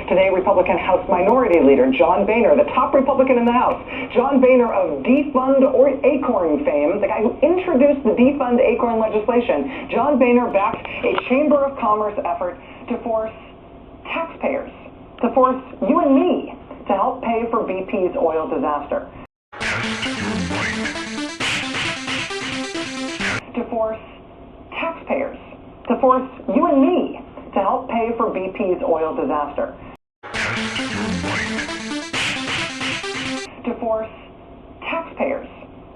Today, Republican House Minority Leader John Boehner, the top Republican in the House, John Boehner of Defund Acorn fame, the guy who introduced the Defund Acorn legislation, John Boehner backed a Chamber of Commerce effort to force taxpayers, to force you and me to help pay for BP's oil disaster. To force taxpayers, to force you and me to help pay for BP's oil disaster. To force taxpayers,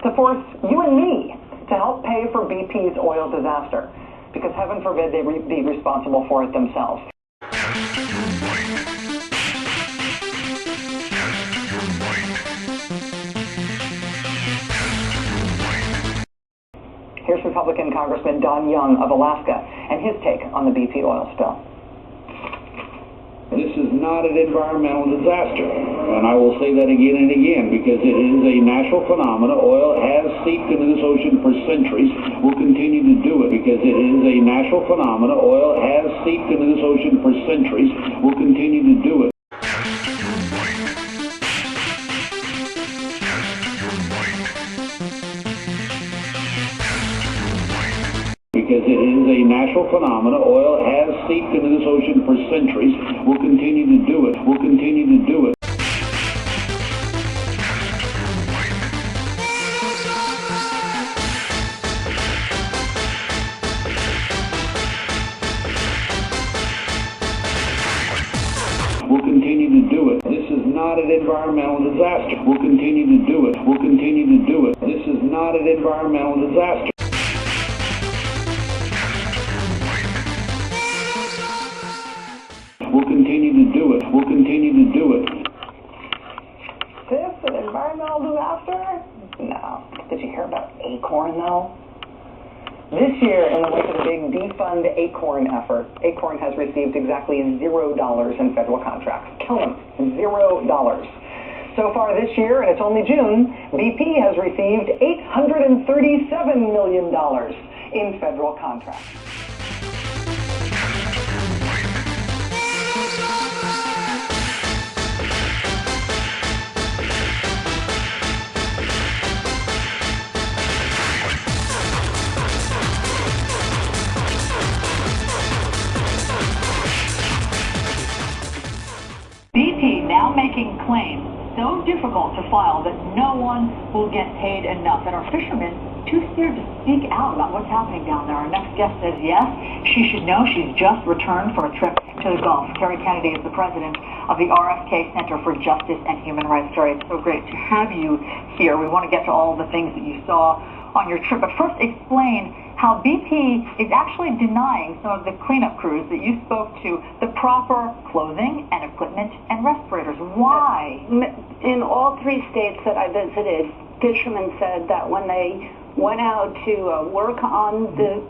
to force you and me to help pay for BP's oil disaster, because heaven forbid they be responsible for it themselves. Here's Republican Congressman Don Young of Alaska and his take on the BP oil spill. This is not an environmental disaster, and I will say that again and again, because it is a natural phenomenon. Oil has seeped into this ocean for centuries, will continue to do it, because it is a natural phenomenon. Oil has seeped into this ocean for centuries, will continue to do it. Because it is a natural phenomenon. Oil has seeped into this ocean for centuries, will continue to do it, will continue to do it. Will continue to do it. This is not an environmental disaster. Will continue to do it, will continue to do it. This is not an environmental disaster. We'll continue to do it. We'll continue to do it. Is this an environmental disaster? No. Did you hear about Acorn, though? This year, in the wake of the big Defund Acorn effort, Acorn has received exactly $0 in federal contracts. Kill them. $0. So far this year, and it's only June, BP has received $837 million in federal contracts. BP now making claims so difficult to file that no one will get paid enough. And our fishermen too scared to speak out about what's happening down there. Our next guest says yes, she should know. She's just returned from a trip to the Gulf. Terry Kennedy is the president of the RFK Center for Justice and Human Rights. Terry, it's so great to have you here. We want to get to all the things that you saw on your trip, but first explain how BP is actually denying some of the cleanup crews that you spoke to the proper clothing and equipment and respirators. Why? In all three states that I visited, fishermen said that when they went out to work on the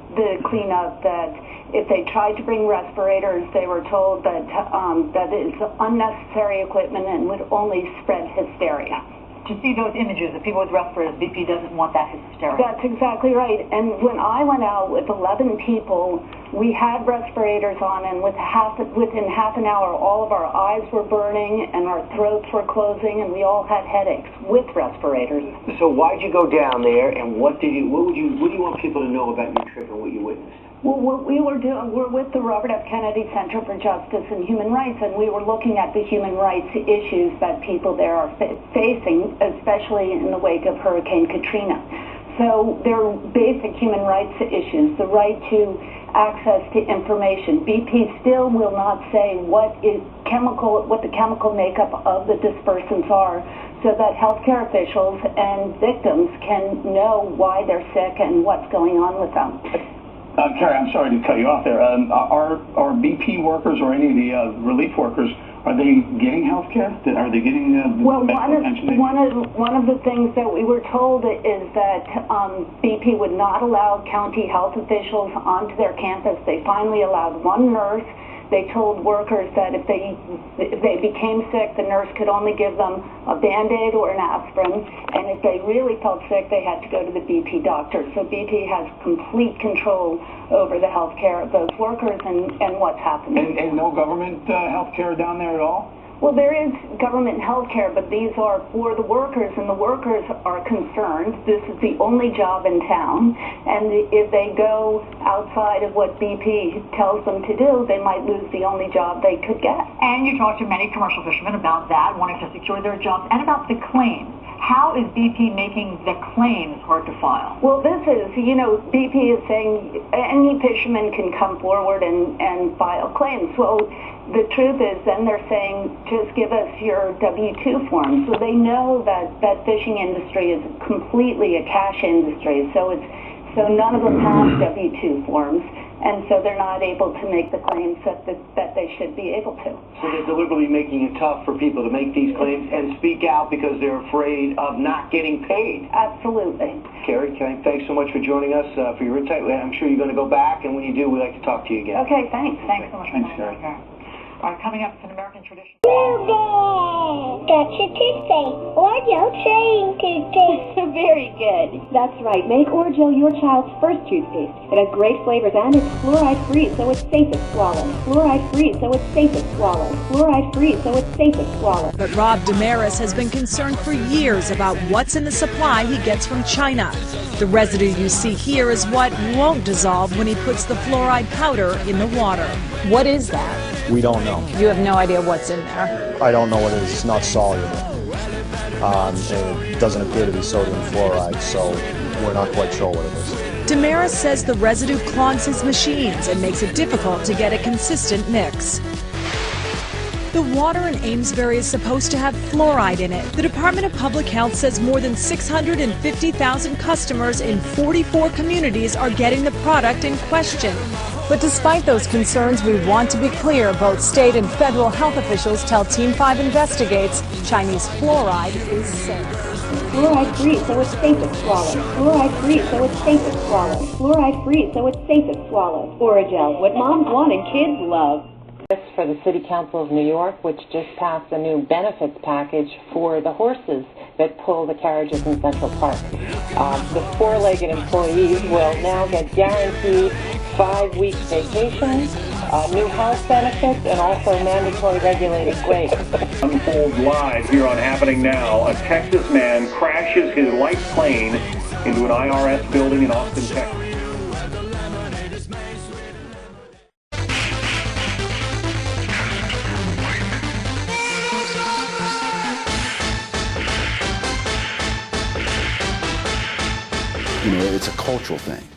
cleanup, that if they tried to bring respirators, they were told that that is unnecessary equipment and would only spread hysteria. To see those images of people with respirators, BP doesn't want that hysteria. That's exactly right. And when I went out with 11 people, we had respirators on, and within half an hour, all of our eyes were burning and our throats were closing, and we all had headaches with respirators. So why'd you go down there, and what do you want people to know about your trip and what you witnessed? Well, what we were doing, we're with the Robert F. Kennedy Center for Justice and Human Rights, and we were looking at the human rights issues that people there are facing, especially in the wake of Hurricane Katrina. So there are basic human rights issues, the right to access to information. BP still will not say what the chemical makeup of the dispersants are, so that healthcare officials and victims can know why they're sick and what's going on with them. Terry, I'm sorry to cut you off there. Are BP workers or any of the relief workers, are they getting health care? Are they getting well, one of the things that we were told is that BP would not allow county health officials onto their campus. They finally allowed one nurse. they told workers that if they became sick, the nurse could only give them a Band-Aid or an aspirin, and if they really felt sick, they had to go to the BP doctor. So BP has complete control over the health care of those workers and what's happening. And no government health care down there at all? Well, there is government health care, but these are for the workers, and the workers are concerned. This is the only job in town, and if they go outside of what BP tells them to do, they might lose the only job they could get. And you talked to many commercial fishermen about that, wanting to secure their jobs, and about the claims. How is BP making the claims hard to file? Well, this is, BP is saying any fisherman can come forward and file claims. Well, the truth is then they're saying just give us your W-2 form. So they know that fishing industry is completely a cash industry. So none of them have W-2 forms, and so they're not able to make the claims that they should be able to. So they're deliberately making it tough for people to make these claims and speak out because they're afraid of not getting paid. Absolutely. Carrie, thanks so much for joining us, for your insight. I'm sure you're going to go back, and when you do, we'd like to talk to you again. Okay, thanks. Thanks so much for Thanks, being here. All right, coming up, it's an American tradition. Got your toothpaste. Oreo chewing toothpaste. Very good. That's right. Make Oreo your child's first toothpaste. It has great flavors and it's fluoride-free, so it's safe to swallow. Fluoride-free, so it's safe to swallow. Fluoride-free, so it's safe to swallow. But Rob Damaris has been concerned for years about what's in the supply he gets from China. The residue you see here is what won't dissolve when he puts the fluoride powder in the water. What is that? We don't know. You have no idea what's in there? I don't know what it is. It's not soluble. It doesn't appear to be sodium fluoride, so we're not quite sure what it is. Damaris says the residue clogs his machines and makes it difficult to get a consistent mix. The water in Amesbury is supposed to have fluoride in it. The Department of Public Health says more than 650,000 customers in 44 communities are getting the product in question. But despite those concerns, we want to be clear, both state and federal health officials tell Team 5 Investigates Chinese fluoride is safe. Fluoride-free, so it's safe to swallow. Fluoride-free, so it's safe to swallow. Fluoride-free, so it's safe to swallow. Orajel, what moms want and kids love. For the City Council of New York, which just passed a new benefits package for the horses that pull the carriages in Central Park. The four-legged employees will now get guaranteed 5 weeks vacation, new health benefits, and also mandatory regulated breaks. Unfolds live here on Happening Now. A Texas man crashes his light plane into an IRS building in Austin, Texas. You know, it's a cultural thing.